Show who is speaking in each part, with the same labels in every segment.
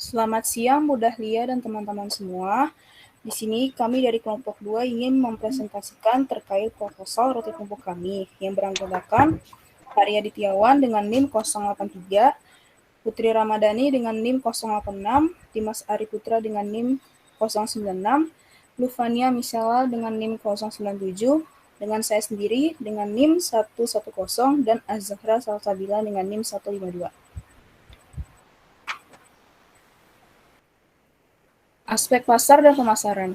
Speaker 1: Selamat siang Bu Dahlia dan teman-teman semua. Di sini kami dari kelompok 2 ingin mempresentasikan terkait proposal roti tumpuk kami yang beranggotakan Hari Adityawan dengan NIM 083, Putri Ramadhani dengan NIM 086, Dimas Ari Putra dengan NIM 096, Lufania Misela dengan NIM 097, dengan saya sendiri dengan NIM 110, dan Azhara Salsabila dengan NIM 152. Aspek pasar dan pemasaran.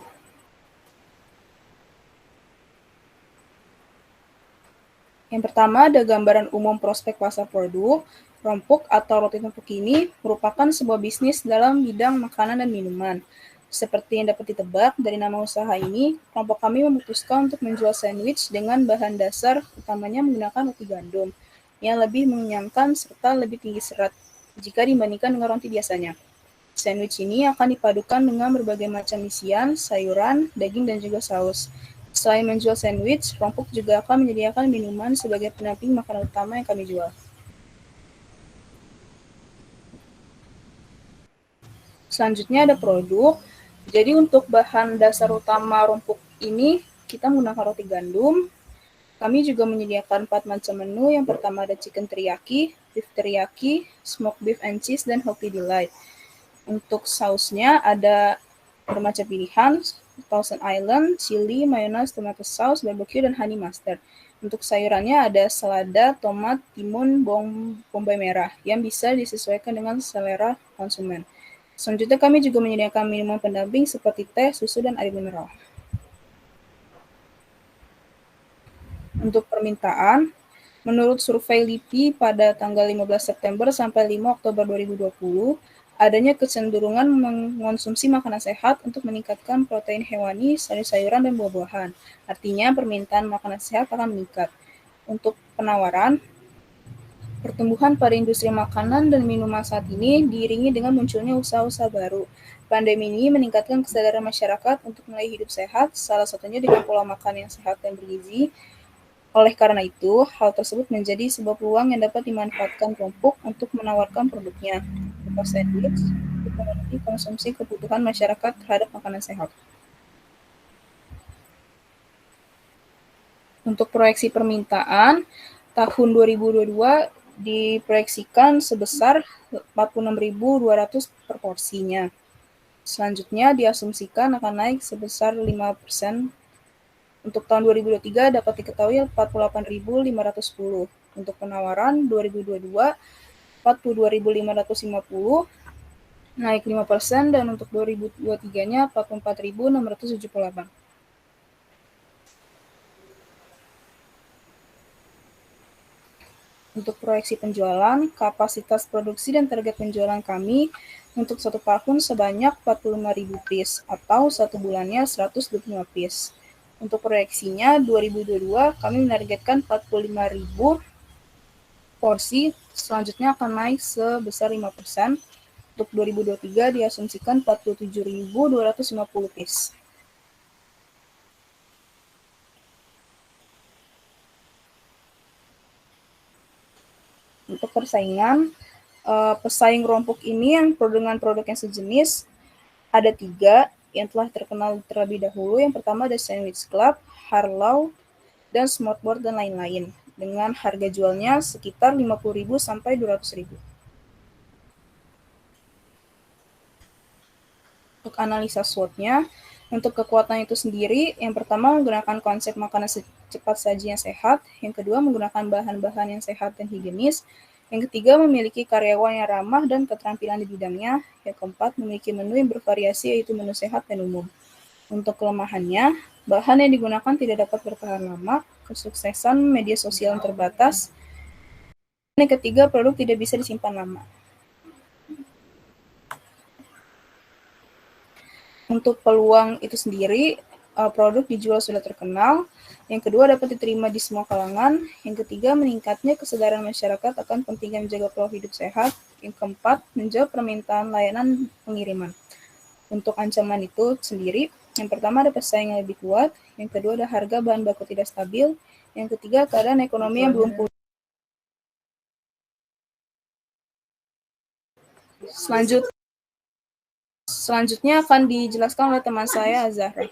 Speaker 1: Yang pertama ada gambaran umum prospek pasar produk. Rompuk atau roti tumpuk ini merupakan sebuah bisnis dalam bidang makanan dan minuman. Seperti yang dapat ditebak dari nama usaha ini, kelompok kami memutuskan untuk menjual sandwich dengan bahan dasar utamanya menggunakan roti gandum yang lebih mengenyangkan serta lebih tinggi serat jika dibandingkan dengan roti biasanya. Sandwich ini akan dipadukan dengan berbagai macam isian, sayuran, daging, dan juga saus. Selain menjual sandwich, Rompuk juga akan menyediakan minuman sebagai pendamping makanan utama yang kami jual. Selanjutnya ada produk. Jadi untuk bahan dasar utama Rompuk ini, kita menggunakan roti gandum. Kami juga menyediakan 4 macam menu. Yang pertama ada chicken teriyaki, beef teriyaki, smoked beef and cheese, dan healthy delight. Untuk sausnya ada bermacam pilihan, Thousand Island, chili, mayonnaise, tomato sauce, barbecue, dan honey mustard. Untuk sayurannya ada selada, tomat, timun, bombay merah yang bisa disesuaikan dengan selera konsumen. Selanjutnya kami juga menyediakan minuman pendamping seperti teh, susu, dan air mineral. Untuk permintaan, menurut survei LIPI pada tanggal 15 September sampai 5 Oktober 2020, adanya kecenderungan mengonsumsi makanan sehat untuk meningkatkan protein hewani, sayur-sayuran, dan buah-buahan. Artinya permintaan makanan sehat akan meningkat. Untuk penawaran, pertumbuhan pada industri makanan dan minuman saat ini diiringi dengan munculnya usaha-usaha baru. Pandemi ini meningkatkan kesadaran masyarakat untuk mulai hidup sehat, salah satunya dengan pola makan yang sehat dan bergizi. Oleh karena itu, hal tersebut menjadi sebuah peluang yang dapat dimanfaatkan Rompuk untuk menawarkan produknya, berupa sandwich, untuk memenuhi konsumsi kebutuhan masyarakat terhadap makanan sehat. Untuk proyeksi permintaan, tahun 2022 diproyeksikan sebesar 46.200 per porsinya. Selanjutnya diasumsikan akan naik sebesar 5%. Untuk tahun 2023 dapat diketahui 48.510. Untuk penawaran 2022 42.550 naik 5%, dan untuk 2023-nya 44.678. Untuk proyeksi penjualan, kapasitas produksi dan target penjualan kami untuk 1 tahun sebanyak 45.000 piece atau 1 bulannya 125 piece. Untuk proyeksinya 2022 kami menargetkan 45.000 porsi, selanjutnya akan naik sebesar 5%. Untuk 2023 diasumsikan 47.250 piece. Untuk persaingan, pesaing Rompuk ini yang dengan produk yang sejenis ada 3 yang telah terkenal terlebih dahulu. Yang pertama ada Sandwich Club, Harlow, dan Smartboard, dan lain-lain, dengan harga jualnya sekitar 50.000 sampai 200.000. Untuk analisa SWOT-nya, untuk kekuatan itu sendiri, yang pertama menggunakan konsep makanan cepat saji yang sehat, yang kedua menggunakan bahan-bahan yang sehat dan higienis, yang ketiga memiliki karyawan yang ramah dan keterampilan di bidangnya, yang keempat memiliki menu yang bervariasi yaitu menu sehat dan umum. Untuk kelemahannya, bahan yang digunakan tidak dapat bertahan lama, kesuksesan media sosial yang terbatas, dan yang ketiga produk tidak bisa disimpan lama. Untuk peluang itu sendiri, produk dijual sudah terkenal, yang kedua dapat diterima di semua kalangan, yang ketiga meningkatnya kesadaran masyarakat akan pentingnya menjaga pola hidup sehat, yang keempat menjawab permintaan layanan pengiriman. Untuk ancaman itu sendiri, yang pertama ada pesaing yang lebih kuat, yang kedua ada harga bahan baku tidak stabil, yang ketiga keadaan ekonomi yang belum pulih. Selanjutnya Selanjutnya akan dijelaskan oleh teman saya, Zahra.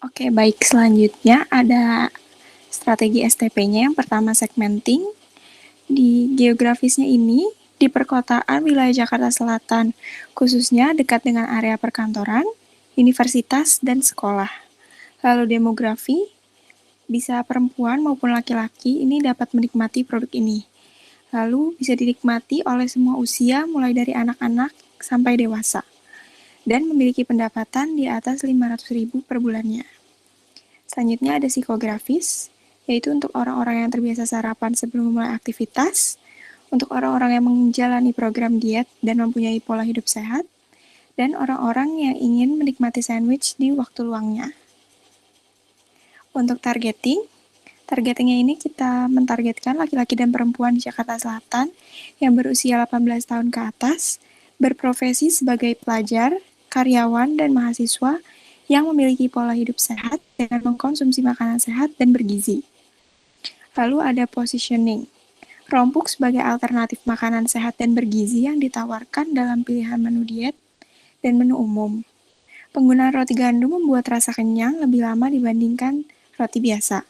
Speaker 2: Oke, baik. Selanjutnya ada strategi STP-nya. Yang pertama segmenting. Di geografisnya ini, di perkotaan wilayah Jakarta Selatan, khususnya dekat dengan area perkantoran, universitas, dan sekolah. Lalu demografi, bisa perempuan maupun laki-laki ini dapat menikmati produk ini. Lalu bisa dinikmati oleh semua usia mulai dari anak-anak sampai dewasa dan memiliki pendapatan di atas 500.000 per bulannya. Selanjutnya ada psikografis, yaitu untuk orang-orang yang terbiasa sarapan sebelum memulai aktivitas, untuk orang-orang yang menjalani program diet dan mempunyai pola hidup sehat, dan orang-orang yang ingin menikmati sandwich di waktu luangnya. Untuk targetingnya ini kita mentargetkan laki-laki dan perempuan di Jakarta Selatan yang berusia 18 tahun ke atas, berprofesi sebagai pelajar, karyawan, dan mahasiswa yang memiliki pola hidup sehat dengan mengkonsumsi makanan sehat dan bergizi. Lalu ada positioning. Rompuk sebagai alternatif makanan sehat dan bergizi yang ditawarkan dalam pilihan menu diet dan menu umum. Penggunaan roti gandum membuat rasa kenyang lebih lama dibandingkan roti biasa.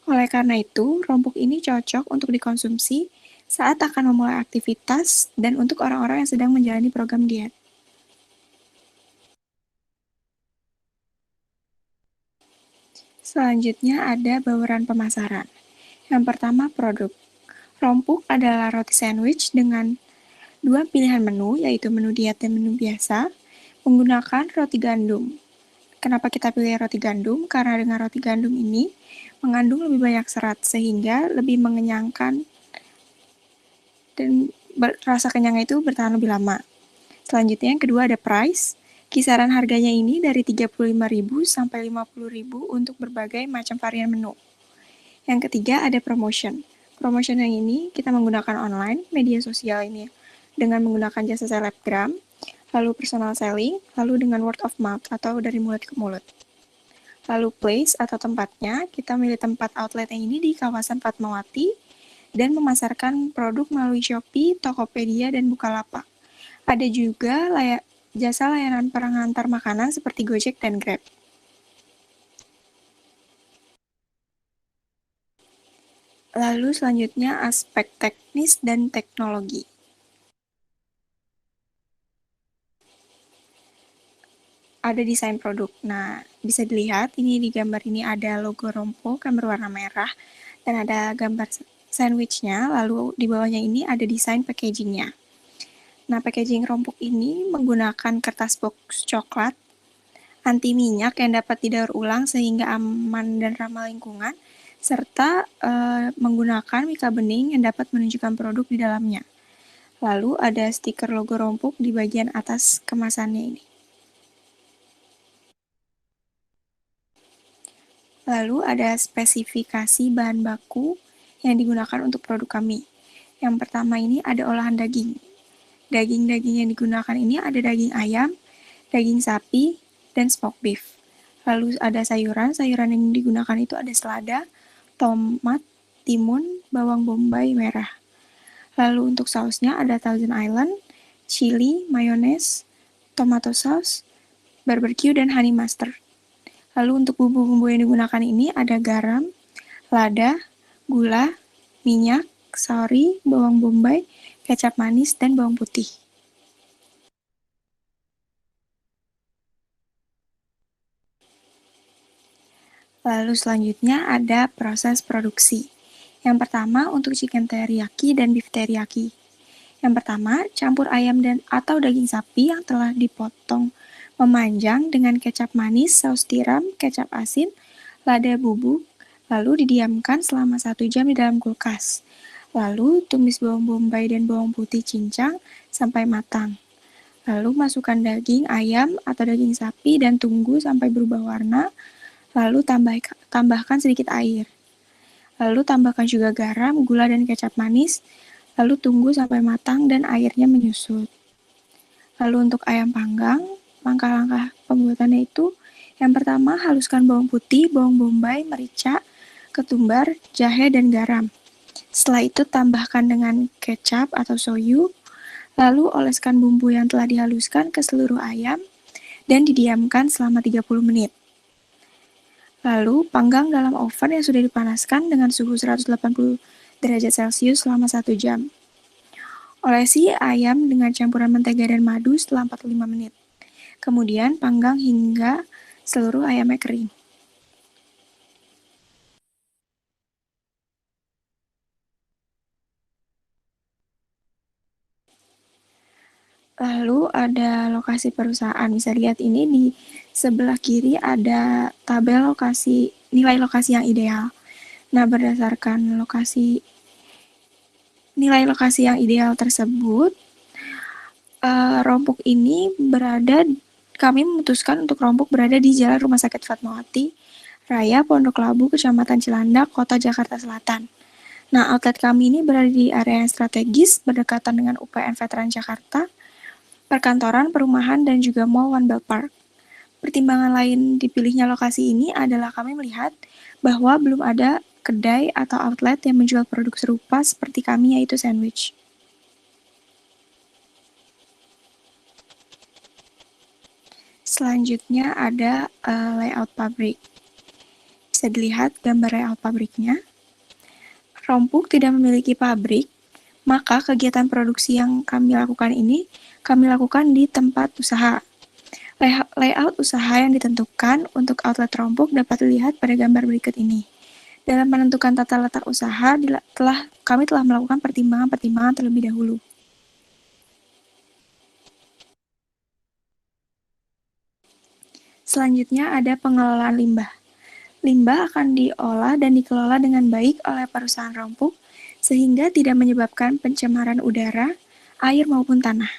Speaker 2: Oleh karena itu, rompuk ini cocok untuk dikonsumsi saat akan memulai aktivitas dan untuk orang-orang yang sedang menjalani program diet. Selanjutnya ada bauran pemasaran. Yang pertama, produk. Rompuk adalah roti sandwich dengan dua pilihan menu, yaitu menu diet dan menu biasa, menggunakan roti gandum. Kenapa kita pilih roti gandum? Karena dengan roti gandum ini mengandung lebih banyak serat sehingga lebih mengenyangkan dan rasa kenyangnya itu bertahan lebih lama. Selanjutnya yang kedua ada price. Kisaran harganya ini dari 35.000 sampai 50.000 untuk berbagai macam varian menu. Yang ketiga ada promotion. Promotion yang ini kita menggunakan online, media sosial ini dengan menggunakan jasa selebgram, lalu personal selling, lalu dengan word of mouth atau dari mulut ke mulut. Lalu place atau tempatnya, kita milih tempat outlet yang ini di kawasan Fatmawati dan memasarkan produk melalui Shopee, Tokopedia, dan Bukalapak. Ada juga jasa layanan pengantar makanan seperti Gojek dan Grab. Lalu selanjutnya aspek teknis dan teknologi. Ada desain produk. Nah, bisa dilihat ini di gambar ini ada logo rompok yang berwarna merah dan ada gambar sandwichnya, lalu di bawahnya ini ada desain packagingnya. Nah, packaging rompok ini menggunakan kertas box coklat anti minyak yang dapat didaur ulang sehingga aman dan ramah lingkungan, serta menggunakan mika bening yang dapat menunjukkan produk di dalamnya. Lalu ada stiker logo rompok di bagian atas kemasannya ini. Lalu ada spesifikasi bahan baku yang digunakan untuk produk kami. Yang pertama ini ada olahan daging. Daging-daging yang digunakan ini ada daging ayam, daging sapi, dan smoked beef. Lalu ada sayuran yang digunakan itu ada selada, tomat, timun, bawang bombay merah. Lalu untuk sausnya ada Thousand Island, chili, mayones, tomato sauce, barbecue, dan honey mustard. Lalu untuk bumbu-bumbu yang digunakan ini ada garam, lada, gula, minyak, saori, bawang bombay, kecap manis, dan bawang putih. Lalu selanjutnya ada proses produksi. Yang pertama untuk chicken teriyaki dan beef teriyaki. Yang pertama, campur ayam dan atau daging sapi yang telah dipotong memanjang dengan kecap manis, saus tiram, kecap asin, lada bubuk, lalu didiamkan selama 1 jam di dalam kulkas. Lalu tumis bawang bombay dan bawang putih cincang sampai matang. Lalu masukkan daging ayam atau daging sapi dan tunggu sampai berubah warna. Lalu tambahkan sedikit air. Lalu tambahkan juga garam, gula, dan kecap manis. Lalu tunggu sampai matang dan airnya menyusut. Lalu untuk ayam panggang, langkah-langkah pembuatannya itu yang pertama haluskan bawang putih, bawang bombay, merica, ketumbar, jahe, dan garam. Setelah itu tambahkan dengan kecap atau soyu, Lalu oleskan bumbu yang telah dihaluskan ke seluruh ayam dan didiamkan selama 30 menit. Lalu panggang dalam oven yang sudah dipanaskan dengan suhu 180 derajat Celcius selama 1 jam. Olesi ayam dengan campuran mentega dan madu setelah 45 menit. Kemudian panggang hingga seluruh ayamnya kering. Lalu ada lokasi perusahaan. Bisa lihat ini di sebelah kiri ada tabel nilai lokasi yang ideal. Nah, berdasarkan nilai lokasi yang ideal tersebut, kami memutuskan untuk Rompuk berada di Jalan Rumah Sakit Fatmawati Raya, Pondok Labu, Kecamatan Cilandak, Kota Jakarta Selatan. Nah, outlet kami ini berada di area yang strategis, berdekatan dengan UPN Veteran Jakarta, perkantoran, perumahan, dan juga Mall One Belt Park. Pertimbangan lain dipilihnya lokasi ini adalah kami melihat bahwa belum ada kedai atau outlet yang menjual produk serupa seperti kami, yaitu sandwich. Selanjutnya ada layout pabrik. Bisa dilihat gambar layout pabriknya. Rompuk tidak memiliki pabrik, maka kegiatan produksi yang kami lakukan ini kami lakukan di tempat usaha. Layout usaha yang ditentukan untuk outlet Rompuk dapat dilihat pada gambar berikut ini. Dalam menentukan tata letak usaha, kami telah melakukan pertimbangan-pertimbangan terlebih dahulu. Selanjutnya ada pengelolaan limbah. Limbah akan diolah dan dikelola dengan baik oleh perusahaan Rompuk, sehingga tidak menyebabkan pencemaran udara, air maupun tanah.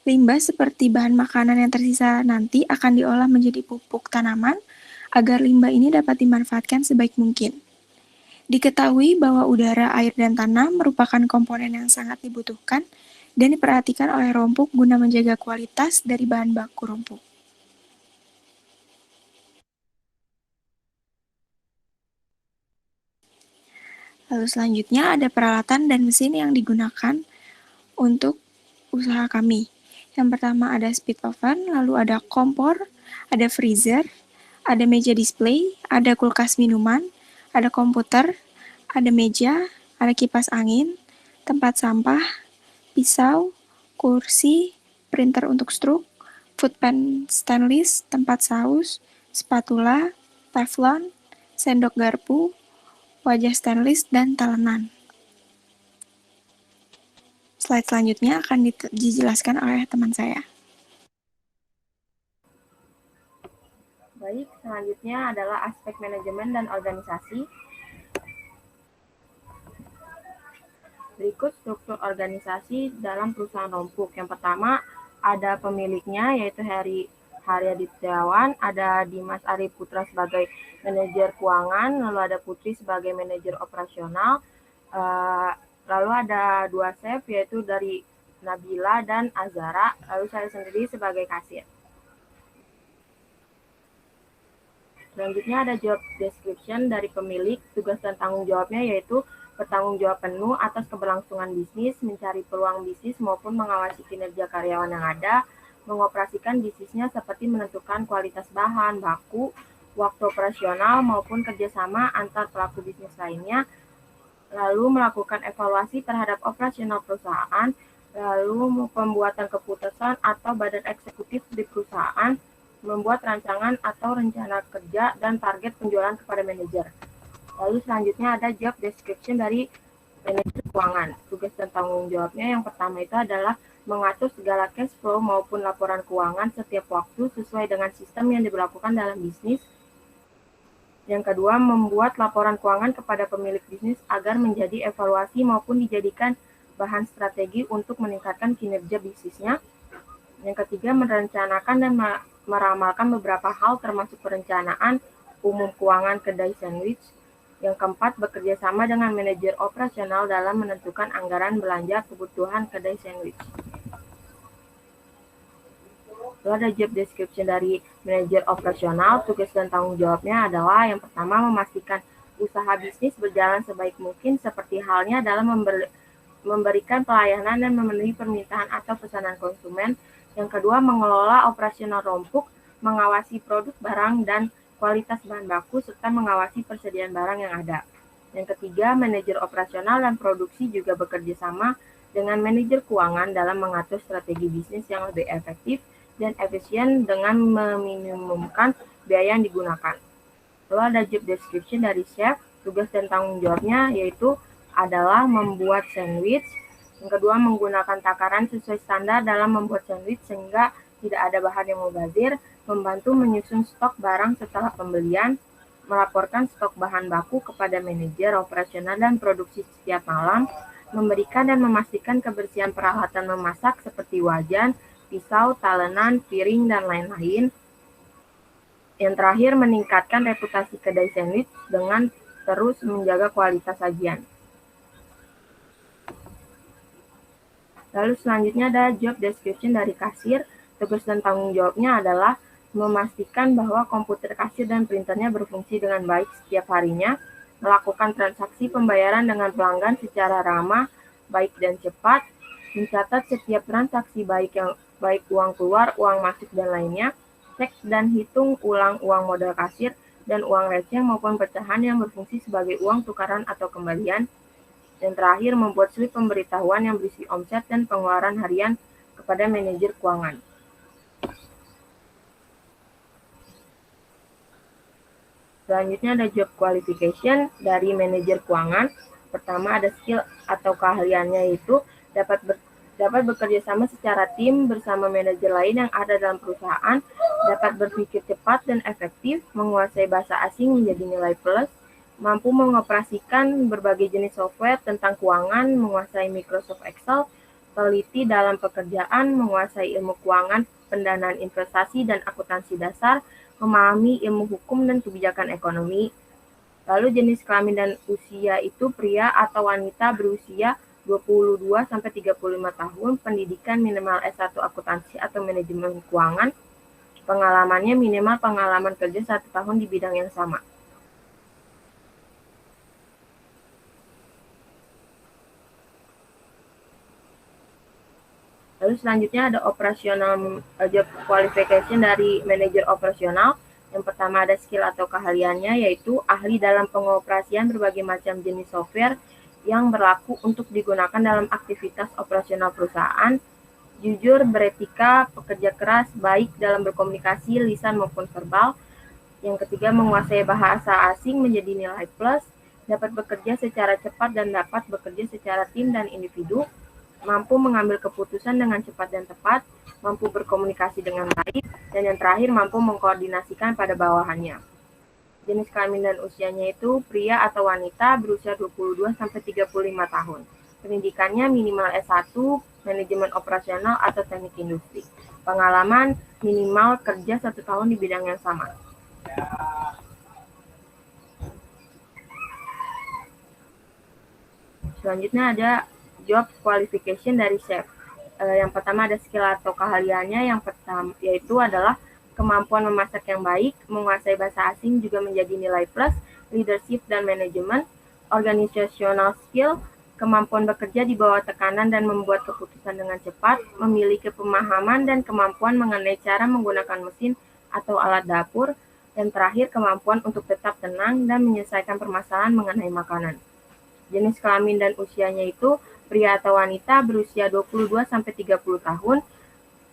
Speaker 2: Limbah seperti bahan makanan yang tersisa nanti akan diolah menjadi pupuk tanaman, agar limbah ini dapat dimanfaatkan sebaik mungkin. Diketahui bahwa udara, air, dan tanah merupakan komponen yang sangat dibutuhkan dan diperhatikan oleh Rompuk guna menjaga kualitas dari bahan baku Rompuk. Lalu selanjutnya ada peralatan dan mesin yang digunakan untuk usaha kami. Yang pertama ada speed oven, lalu ada kompor, ada freezer, ada meja display, ada kulkas minuman, ada komputer, ada meja, ada kipas angin, tempat sampah, pisau, kursi, printer untuk struk, food pan stainless, tempat saus, spatula, teflon, sendok garpu, wajah stainless, dan talenan. Slide selanjutnya akan dijelaskan oleh teman saya.
Speaker 3: Baik, selanjutnya adalah aspek manajemen dan organisasi. Berikut struktur organisasi dalam perusahaan Rompuk. Yang pertama, ada pemiliknya yaitu Heri Haryadityawan, ada Dimas Ari Putra sebagai manajer keuangan, lalu ada Putri sebagai manajer operasional, lalu ada 2 chef yaitu dari Nabila dan Azara, lalu saya sendiri sebagai kasir. Selanjutnya ada job description dari pemilik, tugas dan tanggung jawabnya yaitu bertanggung jawab penuh atas keberlangsungan bisnis, mencari peluang bisnis maupun mengawasi kinerja karyawan yang ada, mengoperasikan bisnisnya seperti menentukan kualitas bahan baku, waktu operasional maupun kerjasama antar pelaku bisnis lainnya, lalu melakukan evaluasi terhadap operasional perusahaan, lalu pembuatan keputusan atau badan eksekutif di perusahaan, membuat rancangan atau rencana kerja dan target penjualan kepada manajer. Lalu selanjutnya ada job description dari manajer keuangan. Tugas dan tanggung jawabnya yang pertama itu adalah mengatur segala cash flow maupun laporan keuangan setiap waktu sesuai dengan sistem yang diberlakukan dalam bisnis. Yang kedua, membuat laporan keuangan kepada pemilik bisnis agar menjadi evaluasi maupun dijadikan bahan strategi untuk meningkatkan kinerja bisnisnya. Yang ketiga, merencanakan dan meramalkan beberapa hal termasuk perencanaan umum keuangan kedai sandwich. Yang keempat, bekerja sama dengan manajer operasional dalam menentukan anggaran belanja kebutuhan kedai sandwich. Lalu ada job description dari manajer operasional. Tugas dan tanggung jawabnya adalah yang pertama, memastikan usaha bisnis berjalan sebaik mungkin seperti halnya dalam memberikan pelayanan dan memenuhi permintaan atau pesanan konsumen. Yang kedua, mengelola operasional rompuk, mengawasi produk barang dan kualitas bahan baku, serta mengawasi persediaan barang yang ada. Yang ketiga, manajer operasional dan produksi juga bekerja sama dengan manajer keuangan dalam mengatur strategi bisnis yang lebih efektif dan efisien dengan meminimumkan biaya yang digunakan. Lalu ada job description dari chef. Tugas dan tanggung jawabnya yaitu adalah membuat sandwich. Yang kedua, menggunakan takaran sesuai standar dalam membuat sandwich sehingga tidak ada bahan yang mubazir, membantu menyusun stok barang setelah pembelian, melaporkan stok bahan baku kepada manajer operasional dan produksi setiap malam, memberikan dan memastikan kebersihan peralatan memasak seperti wajan, pisau, talenan, piring, dan lain-lain. Yang terakhir, meningkatkan reputasi kedai sandwich dengan terus menjaga kualitas sajian. Lalu selanjutnya ada job description dari kasir. Tugas dan tanggung jawabnya adalah memastikan bahwa komputer kasir dan printernya berfungsi dengan baik setiap harinya, melakukan transaksi pembayaran dengan pelanggan secara ramah, baik dan cepat, mencatat setiap transaksi baik uang keluar, uang masuk dan lainnya, cek dan hitung ulang uang modal kasir dan uang receh maupun pecahan yang berfungsi sebagai uang tukaran atau kembalian. Yang terakhir, membuat slip pemberitahuan yang berisi omset dan pengeluaran harian kepada manajer keuangan. Selanjutnya ada job qualification dari manajer keuangan. Pertama ada skill atau keahliannya, yaitu dapat bekerja sama secara tim bersama manajer lain yang ada dalam perusahaan, dapat berpikir cepat dan efektif, menguasai bahasa asing menjadi nilai plus, mampu mengoperasikan berbagai jenis software tentang keuangan, menguasai Microsoft Excel, teliti dalam pekerjaan, menguasai ilmu keuangan, pendanaan investasi dan akuntansi dasar, memahami ilmu hukum dan kebijakan ekonomi. Lalu jenis kelamin dan usia itu pria atau wanita berusia 22-35 tahun, pendidikan minimal S1 akuntansi atau manajemen keuangan, pengalamannya minimal pengalaman kerja 1 tahun di bidang yang sama. Lalu selanjutnya ada operasional job qualification dari manajer operasional. Yang pertama ada skill atau keahliannya, yaitu ahli dalam pengoperasian berbagai macam jenis software yang berlaku untuk digunakan dalam aktivitas operasional perusahaan, jujur, beretika, pekerja keras, baik dalam berkomunikasi, lisan maupun verbal. Yang ketiga, menguasai bahasa asing menjadi nilai plus, dapat bekerja secara cepat dan dapat bekerja secara tim dan individu, mampu mengambil keputusan dengan cepat dan tepat, mampu berkomunikasi dengan baik, dan yang terakhir mampu mengkoordinasikan pada bawahannya. Jenis kelamin dan usianya itu pria atau wanita berusia 22-35 tahun. Pendidikannya minimal S1, manajemen operasional atau teknik industri. Pengalaman minimal kerja 1 tahun di bidang yang sama. Selanjutnya ada job qualification dari chef. Yang pertama ada skill atau keahliannya, yang pertama yaitu adalah kemampuan memasak yang baik, menguasai bahasa asing juga menjadi nilai plus, leadership dan manajemen, organizational skill, kemampuan bekerja di bawah tekanan dan membuat keputusan dengan cepat, memiliki pemahaman dan kemampuan mengenai cara menggunakan mesin atau alat dapur, dan terakhir kemampuan untuk tetap tenang dan menyelesaikan permasalahan mengenai makanan. Jenis kelamin dan usianya itu pria atau wanita berusia 22-30 tahun,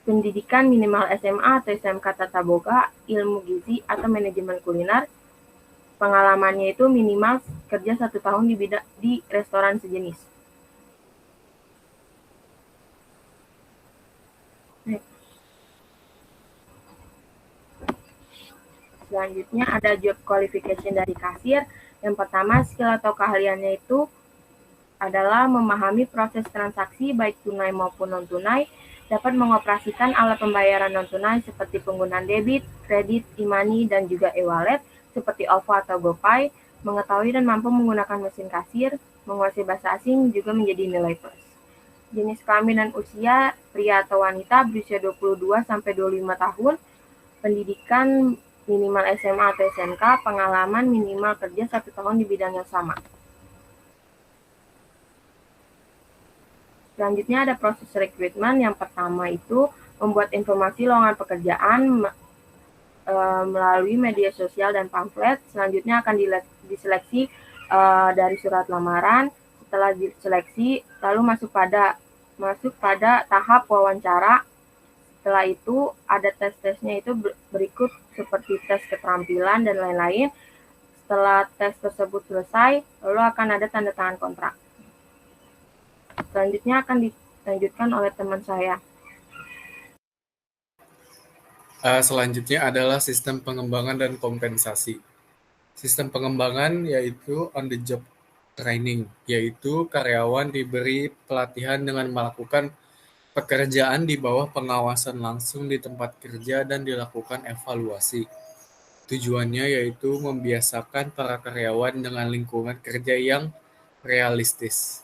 Speaker 3: pendidikan minimal SMA atau SMK Tata Boga, ilmu gizi atau manajemen kuliner. Pengalamannya itu minimal kerja 1 tahun di restoran sejenis. Selanjutnya ada job qualification dari kasir. Yang pertama, skill atau keahliannya itu adalah memahami proses transaksi baik tunai maupun non-tunai, dapat mengoperasikan alat pembayaran non-tunai seperti penggunaan debit, kredit, e-money, dan juga e-wallet seperti OVO atau GoPay, mengetahui dan mampu menggunakan mesin kasir, menguasai bahasa asing juga menjadi nilai plus. Jenis kelamin dan usia pria atau wanita berusia 22-25 tahun, pendidikan minimal SMA atau SMK, pengalaman minimal kerja 1 tahun di bidang yang sama. Selanjutnya ada proses rekrutmen. Yang pertama itu membuat informasi lowongan pekerjaan melalui media sosial dan pamflet. Selanjutnya akan diseleksi dari surat lamaran. Setelah diseleksi, lalu masuk pada tahap wawancara. Setelah itu ada tes-tesnya itu berikut seperti tes keterampilan dan lain-lain. Setelah tes tersebut selesai, lalu akan ada tanda tangan kontrak. Selanjutnya akan dilanjutkan oleh teman saya.
Speaker 4: Selanjutnya adalah sistem pengembangan dan kompensasi. Sistem pengembangan yaitu on the job training, yaitu karyawan diberi pelatihan dengan melakukan pekerjaan di bawah pengawasan langsung di tempat kerja dan dilakukan evaluasi. Tujuannya yaitu membiasakan para karyawan dengan lingkungan kerja yang realistis.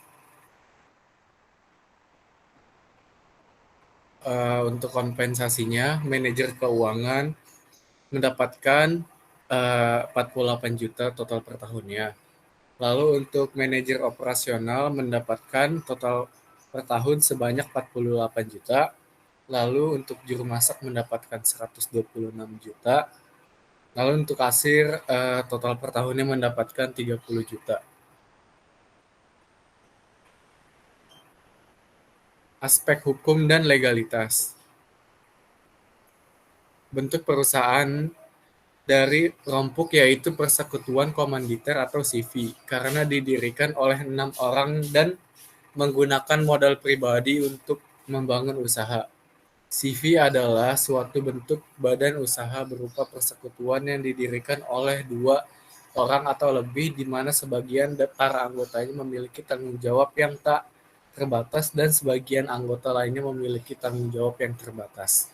Speaker 4: Untuk kompensasinya, manajer keuangan mendapatkan 48 juta total per tahunnya. Lalu untuk manajer operasional mendapatkan total per tahun sebanyak 48 juta. Lalu untuk juru masak mendapatkan 126 juta. Lalu untuk kasir total per tahunnya mendapatkan 30 juta. Aspek hukum dan legalitas. Bentuk perusahaan dari Rompuk yaitu Persekutuan Komanditer atau CV, karena didirikan oleh 6 orang dan menggunakan modal pribadi untuk membangun usaha. CV adalah suatu bentuk badan usaha berupa persekutuan yang didirikan oleh 2 orang atau lebih, di mana sebagian para anggotanya memiliki tanggung jawab yang tak terbatas dan sebagian anggota lainnya memiliki tanggung jawab yang terbatas.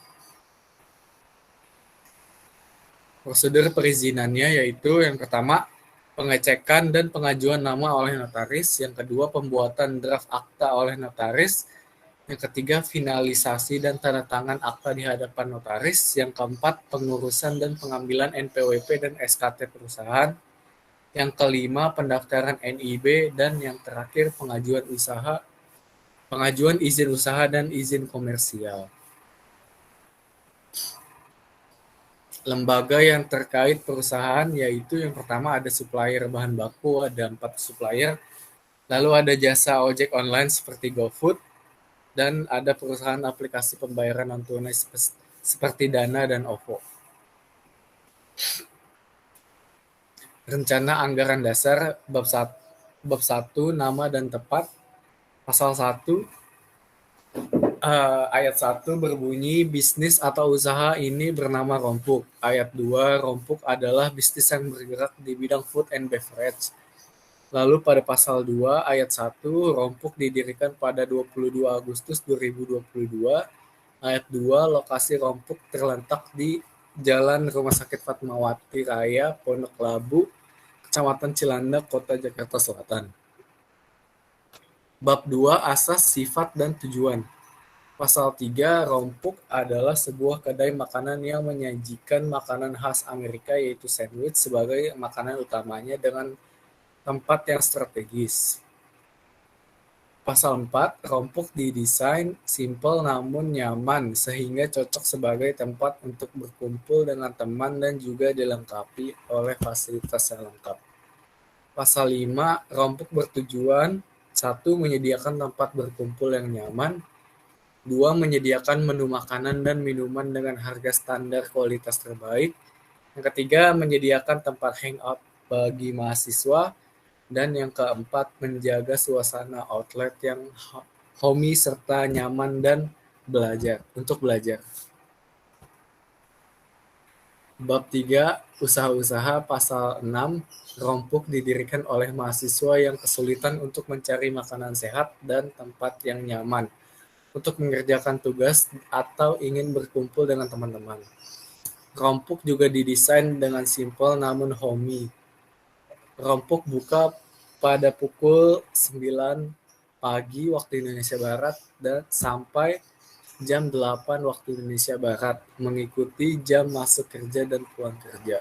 Speaker 4: Prosedur perizinannya yaitu yang pertama, pengecekan dan pengajuan nama oleh notaris. Yang kedua, pembuatan draft akta oleh notaris. Yang ketiga, finalisasi dan tanda tangan akta di hadapan notaris. Yang keempat, pengurusan dan pengambilan NPWP dan SKT perusahaan. Yang kelima, pendaftaran NIB. Dan yang terakhir, pengajuan izin usaha dan izin komersial. Lembaga yang terkait perusahaan yaitu yang pertama ada supplier bahan baku, ada 4 supplier. Lalu ada jasa ojek online seperti GoFood, dan ada perusahaan aplikasi pembayaran non-tunai seperti Dana dan OVO. Rencana anggaran dasar bab 1 nama dan tepat. Pasal 1 ayat 1 berbunyi bisnis atau usaha ini bernama Rompuk. Ayat 2, Rompuk adalah bisnis yang bergerak di bidang food and beverage. Lalu pada pasal 2 ayat 1, Rompuk didirikan pada 22 Agustus 2022. Ayat 2, lokasi Rompuk terletak di Jalan Rumah Sakit Fatmawati Raya, Pondok Labu, Kecamatan Cilandak, Kota Jakarta Selatan. Bab 2, asas, sifat, dan tujuan. Pasal 3, Rompuk adalah sebuah kedai makanan yang menyajikan makanan khas Amerika yaitu sandwich sebagai makanan utamanya dengan tempat yang strategis. Pasal 4, Rompuk didesain simpel namun nyaman sehingga cocok sebagai tempat untuk berkumpul dengan teman dan juga dilengkapi oleh fasilitas yang lengkap. Pasal 5, Rompuk bertujuan 1. Menyediakan tempat berkumpul yang nyaman. 2. Menyediakan menu makanan dan minuman dengan harga standar kualitas terbaik. Yang ketiga, menyediakan tempat hangout bagi mahasiswa. Dan yang keempat, menjaga suasana outlet yang homey serta nyaman dan untuk belajar. Bab 3, usaha-usaha. Pasal 6, Rompuk didirikan oleh mahasiswa yang kesulitan untuk mencari makanan sehat dan tempat yang nyaman untuk mengerjakan tugas atau ingin berkumpul dengan teman-teman. Rompuk juga didesain dengan simpel namun homey. Rompuk buka pada pukul 9 pagi waktu Indonesia Barat dan sampai jam 8 waktu Indonesia Barat, mengikuti jam masuk kerja dan pulang kerja.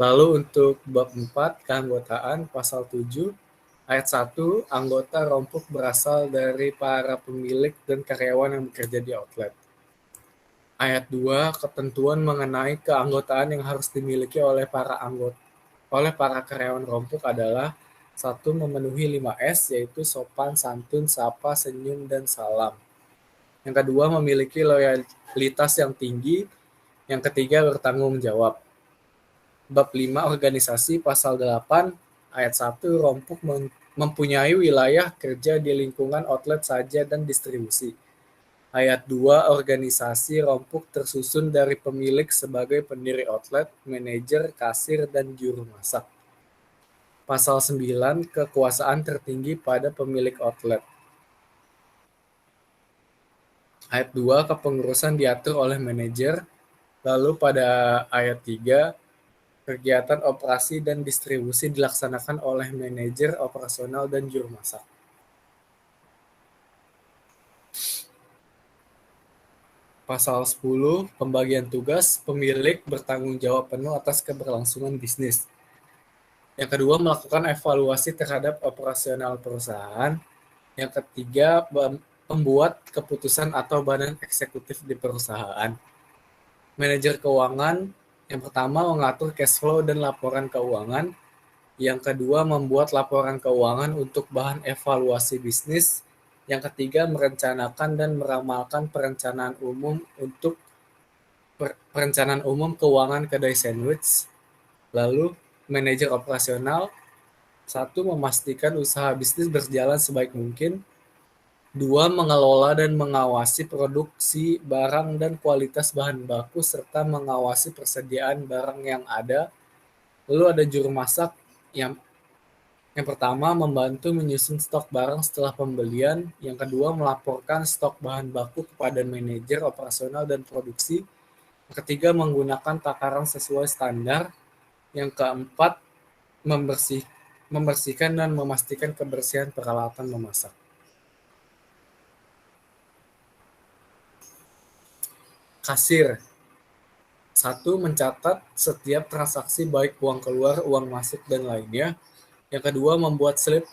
Speaker 4: Lalu untuk bab 4, keanggotaan, pasal 7, Ayat 1, anggota rompuk berasal dari para pemilik dan karyawan yang bekerja di outlet. Ayat 2, ketentuan mengenai keanggotaan yang harus dimiliki oleh para karyawan rompuk adalah 1. Memenuhi 5S, yaitu sopan, santun, sapa, senyum, dan salam. Yang kedua, memiliki loyalitas yang tinggi. Yang ketiga, bertanggung jawab. Bab 5 organisasi pasal 8 ayat 1, rompuk mempunyai wilayah kerja di lingkungan outlet saja dan distribusi. Ayat 2, organisasi rompuk tersusun dari pemilik sebagai pendiri outlet, manajer, kasir, dan juru masak. Pasal 9, kekuasaan tertinggi pada pemilik outlet. Ayat 2, kepengurusan diatur oleh manajer. Lalu pada ayat 3, kegiatan operasi dan distribusi dilaksanakan oleh manajer operasional dan juru masak. Pasal 10, pembagian tugas, pemilik bertanggung jawab penuh atas keberlangsungan bisnis. Yang kedua, melakukan evaluasi terhadap operasional perusahaan. Yang ketiga, pembuat keputusan atau badan eksekutif di perusahaan. Manajer keuangan, yang pertama mengatur cash flow dan laporan keuangan. Yang kedua, membuat laporan keuangan untuk bahan evaluasi bisnis. Yang ketiga, merencanakan dan meramalkan perencanaan umum keuangan kedai sandwich. Lalu, manajer operasional, 1. Memastikan usaha bisnis berjalan sebaik mungkin. 2. Mengelola dan mengawasi produksi barang dan kualitas bahan baku serta mengawasi persediaan barang yang ada. Lalu ada juru masak yang pertama, membantu menyusun stok barang setelah pembelian. Yang kedua, melaporkan stok bahan baku kepada manajer operasional dan produksi. Yang ketiga, menggunakan takaran sesuai standar. Yang keempat, membersihkan dan memastikan kebersihan peralatan memasak. Kasir. 1. Mencatat setiap transaksi baik uang keluar, uang masuk, dan lainnya. Yang kedua, membuat slip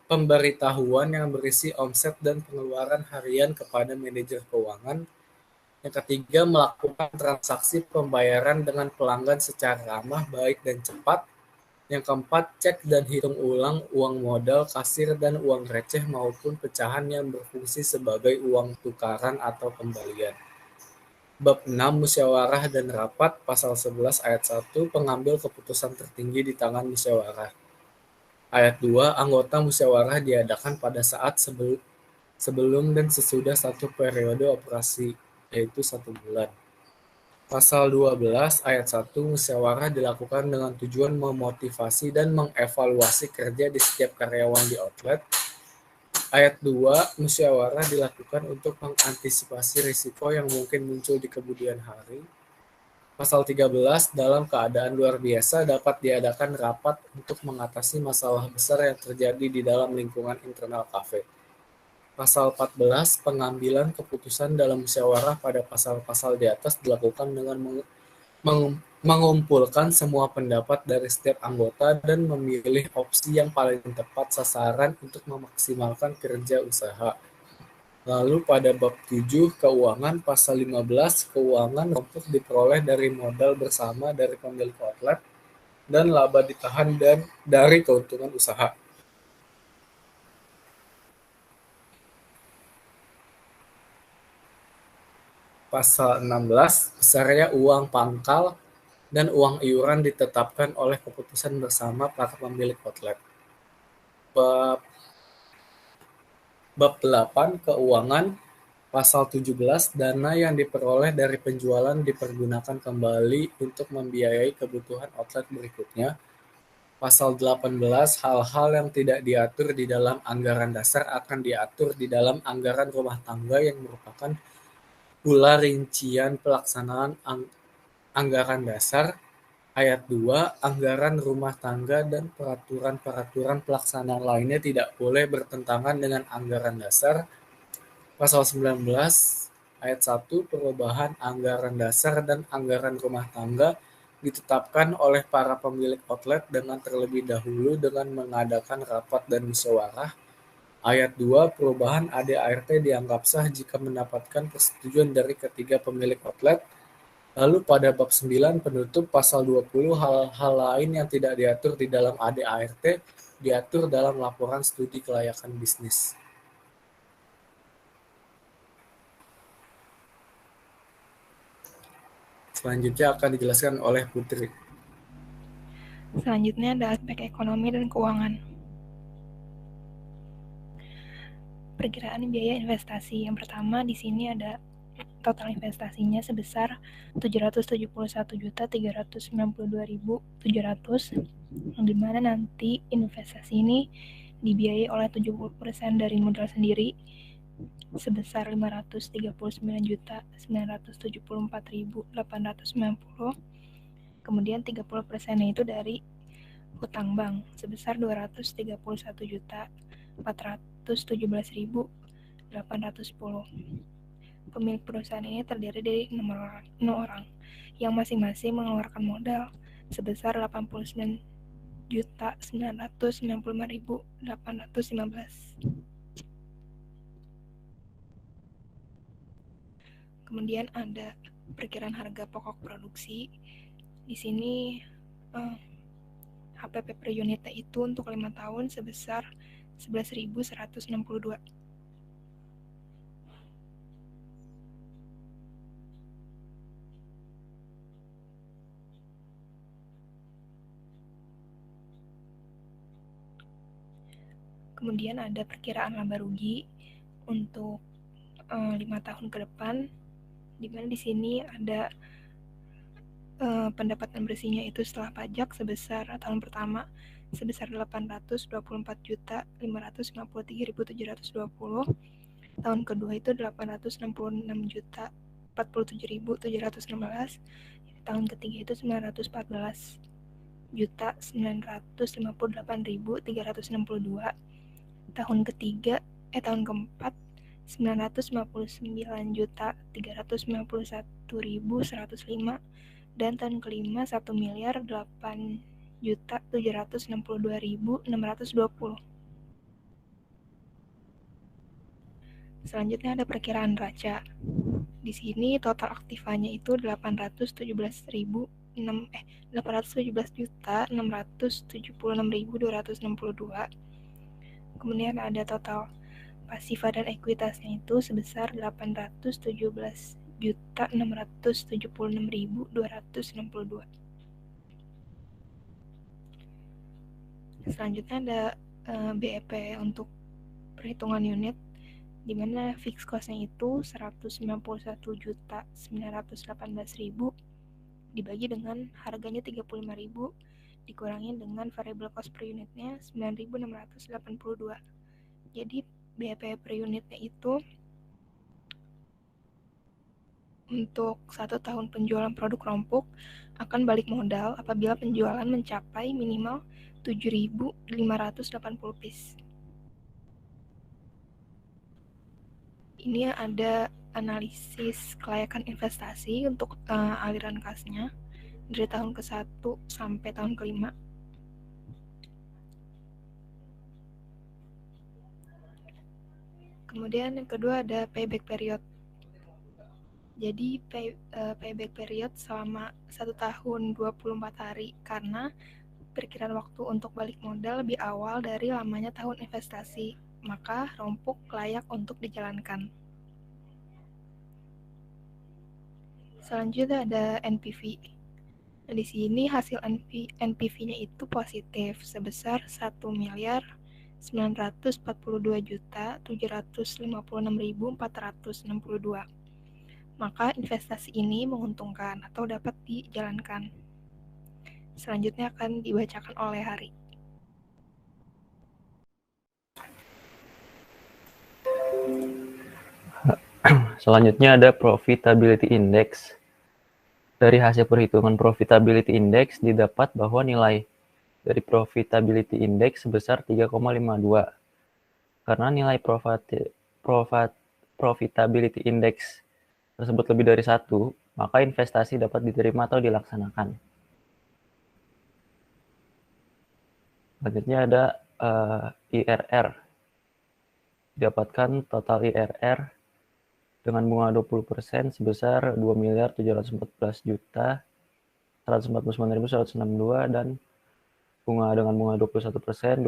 Speaker 4: pemberitahuan yang berisi omset dan pengeluaran harian kepada manajer keuangan. Yang ketiga, melakukan transaksi pembayaran dengan pelanggan secara ramah, baik, dan cepat. Yang keempat, cek dan hitung ulang uang modal, kasir, dan uang receh maupun pecahan yang berfungsi sebagai uang tukaran atau kembalian. Bab 6, musyawarah dan rapat, pasal 11 ayat 1, pengambil keputusan tertinggi di tangan musyawarah. Ayat 2, anggota musyawarah diadakan pada saat sebelum dan sesudah satu periode operasi, yaitu 1 bulan. Pasal 12 ayat 1, musyawarah dilakukan dengan tujuan memotivasi dan mengevaluasi kerja di setiap karyawan di outlet. Ayat 2, musyawarah dilakukan untuk mengantisipasi risiko yang mungkin muncul di kemudian hari. Pasal 13, dalam keadaan luar biasa dapat diadakan rapat untuk mengatasi masalah besar yang terjadi di dalam lingkungan internal kafe. Pasal 14, pengambilan keputusan dalam musyawarah pada pasal-pasal di atas dilakukan dengan mengumpulkan semua pendapat dari setiap anggota dan memilih opsi yang paling tepat sasaran untuk memaksimalkan kerja usaha. Lalu pada bab 7, keuangan, pasal 15, keuangan rompuk diperoleh dari modal bersama dari pemilik outlet dan laba ditahan dan dari keuntungan usaha. Pasal 16, besarnya uang pangkal dan uang iuran ditetapkan oleh keputusan bersama para pemilik outlet. Bab 8, keuangan, pasal 17, dana yang diperoleh dari penjualan dipergunakan kembali untuk membiayai kebutuhan outlet berikutnya. Pasal 18, hal-hal yang tidak diatur di dalam anggaran dasar akan diatur di dalam anggaran rumah tangga yang merupakan pula rincian pelaksanaan anggaran dasar. Ayat 2, anggaran rumah tangga dan peraturan-peraturan pelaksanaan lainnya tidak boleh bertentangan dengan anggaran dasar. Pasal 19, ayat 1, perubahan anggaran dasar dan anggaran rumah tangga ditetapkan oleh para pemilik outlet dengan terlebih dahulu dengan mengadakan rapat dan musyawarah. Ayat 2, perubahan ADART dianggap sah jika mendapatkan persetujuan dari ketiga pemilik outlet. Lalu pada bab 9 penutup pasal 20, hal-hal lain yang tidak diatur di dalam ADART diatur dalam laporan studi kelayakan bisnis. Selanjutnya akan dijelaskan oleh Putri.
Speaker 2: Selanjutnya ada aspek ekonomi dan keuangan. Perkiraan biaya investasi. Yang pertama di sini ada total investasinya sebesar 771.392.700, yang dimana nanti investasi ini dibiayai oleh 70% dari modal sendiri sebesar 539.974.890. Kemudian 30% itu dari hutang bank sebesar 234.417.810. Pemilik perusahaan ini terdiri dari 6 orang yang masing-masing mengeluarkan modal sebesar 89.995.815. Kemudian ada perkiraan harga pokok produksi. Di sini HPP per unitnya itu untuk 5 tahun sebesar 11.162. Kemudian ada perkiraan laba rugi untuk 5 tahun ke depan, di mana di sini ada pendapatan bersihnya itu setelah pajak sebesar tahun pertama sebesar 824.553.720, tahun kedua itu 866.047.716, tahun ketiga itu 914.958.362, tahun keempat 959.391.105, dan tahun kelima 1.008.762.620. Selanjutnya ada perkiraan neraca. Di sini total aktivanya itu 817.676.262. Kemudian ada total pasifa dan ekuitasnya itu sebesar 817.676.262. Selanjutnya ada BEP untuk perhitungan unit, di mana fixed cost-nya itu 191.918.000 dibagi dengan harganya 35.000 dikurangi dengan variable cost per unitnya 9.682. Jadi BEP per unitnya itu untuk 1 tahun penjualan produk rompuk akan balik modal apabila penjualan mencapai minimal 7.580 piece. Ini ada analisis kelayakan investasi untuk aliran kasnya dari tahun ke-1 sampai tahun ke-5. Kemudian yang kedua ada payback period. Jadi payback period selama 1 tahun 24 hari karena perkiraan waktu untuk balik modal lebih awal dari lamanya tahun investasi, maka rompuk layak untuk dijalankan. Selanjutnya ada NPV. Nah, di sini hasil NPV-nya itu positif sebesar 1.042.756.462. Maka investasi ini menguntungkan atau dapat dijalankan. Selanjutnya akan dibacakan oleh Hari.
Speaker 5: Selanjutnya ada profitability index. Dari hasil perhitungan profitability index didapat bahwa nilai dari profitability index sebesar 3,52. Karena nilai profitability index tersebut lebih dari 1, maka investasi dapat diterima atau dilaksanakan. Selanjutnya ada IRR. Didapatkan total IRR dengan bunga 20% sebesar 2.714.149.162 dan bunga dengan bunga 21%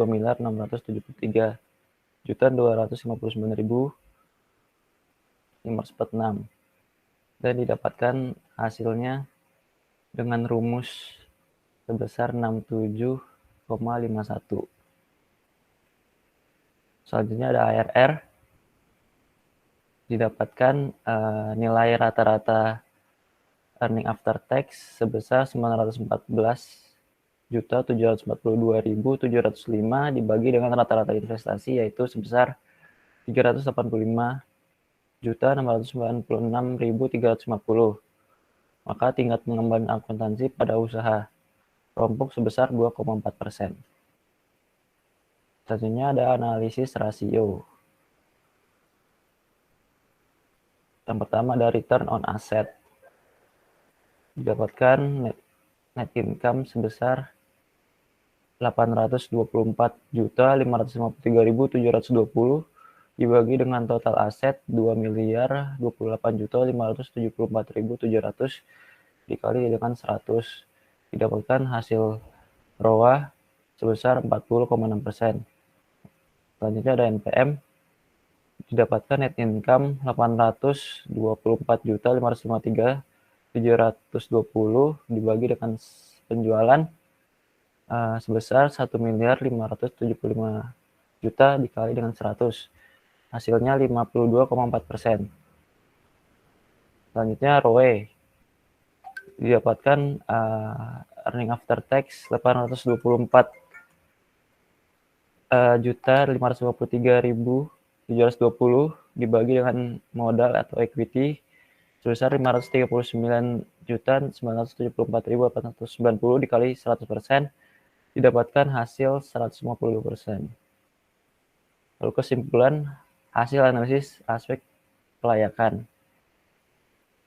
Speaker 5: 2.673.259.546 dan didapatkan hasilnya dengan rumus sebesar 67,51. Selanjutnya ada ARR. Didapatkan nilai rata-rata earning after tax sebesar 914.742.705 dibagi dengan rata-rata investasi yaitu sebesar 386.696.350. Maka tingkat pengembangan akuntansi pada usaha Rompuk sebesar 2,4%. Selanjutnya ada analisis rasio. Yang pertama ada return on asset. Didapatkan net income sebesar 824.553.720 dibagi dengan total aset 2.028.574.700 dikali dengan 100. Didapatkan hasil ROA sebesar 40,6%. Selanjutnya ada NPM. Didapatkan net income 824.553.720 dibagi dengan penjualan sebesar 1.575.000.000 dikali dengan 100. Hasilnya 52,4%. Selanjutnya ROE. Didapatkan earning after tax 824.553.720 dibagi dengan modal atau equity sebesar 539.974.890 dikali 100%, didapatkan hasil 152%. Lalu kesimpulan hasil analisis aspek kelayakan.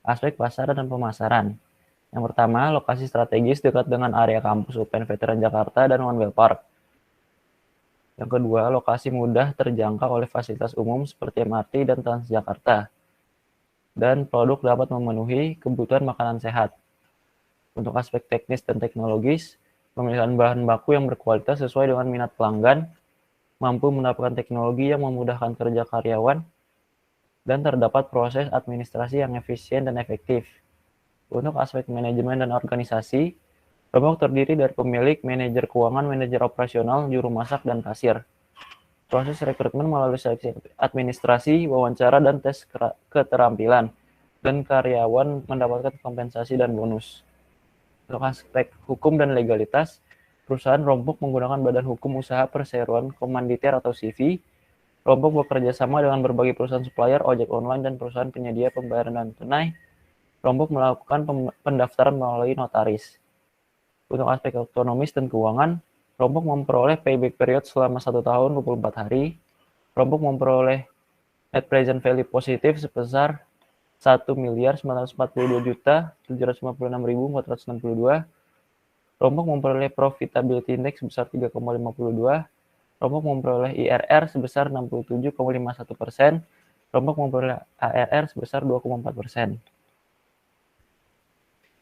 Speaker 5: Aspek pasar dan pemasaran. Yang pertama, lokasi strategis dekat dengan area kampus UPN Veteran Jakarta dan One Bell Park. Yang kedua, lokasi mudah terjangkau oleh fasilitas umum seperti MRT dan Transjakarta. Dan produk dapat memenuhi kebutuhan makanan sehat. Untuk aspek teknis dan teknologis, pemilihan bahan baku yang berkualitas sesuai dengan minat pelanggan, mampu mendapatkan teknologi yang memudahkan kerja karyawan, dan terdapat proses administrasi yang efisien dan efektif. Untuk aspek manajemen dan organisasi, Rompuk terdiri dari pemilik, manajer keuangan, manajer operasional, juru masak, dan kasir. Proses rekrutmen melalui seleksi administrasi, wawancara, dan tes keterampilan, dan karyawan mendapatkan kompensasi dan bonus. Untuk aspek hukum dan legalitas, perusahaan Rompuk menggunakan Badan Hukum Usaha Perseroan Komanditer atau CV. Rompuk bekerja sama dengan berbagai perusahaan supplier, ojek online, dan perusahaan penyedia pembayaran non tunai. Rompuk melakukan pendaftaran melalui notaris. Untuk aspek ekonomis dan keuangan, Rompuk memperoleh payback period selama 1 tahun 24 hari. Rompuk memperoleh net present value positif sebesar 1.942.756.462. Rompuk memperoleh profitability index sebesar 3,52. Rompuk memperoleh IRR sebesar 67,51%. Rompuk memperoleh ARR sebesar 2,4%.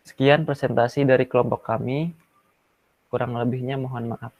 Speaker 5: Sekian presentasi dari kelompok kami. Kurang lebihnya mohon maaf.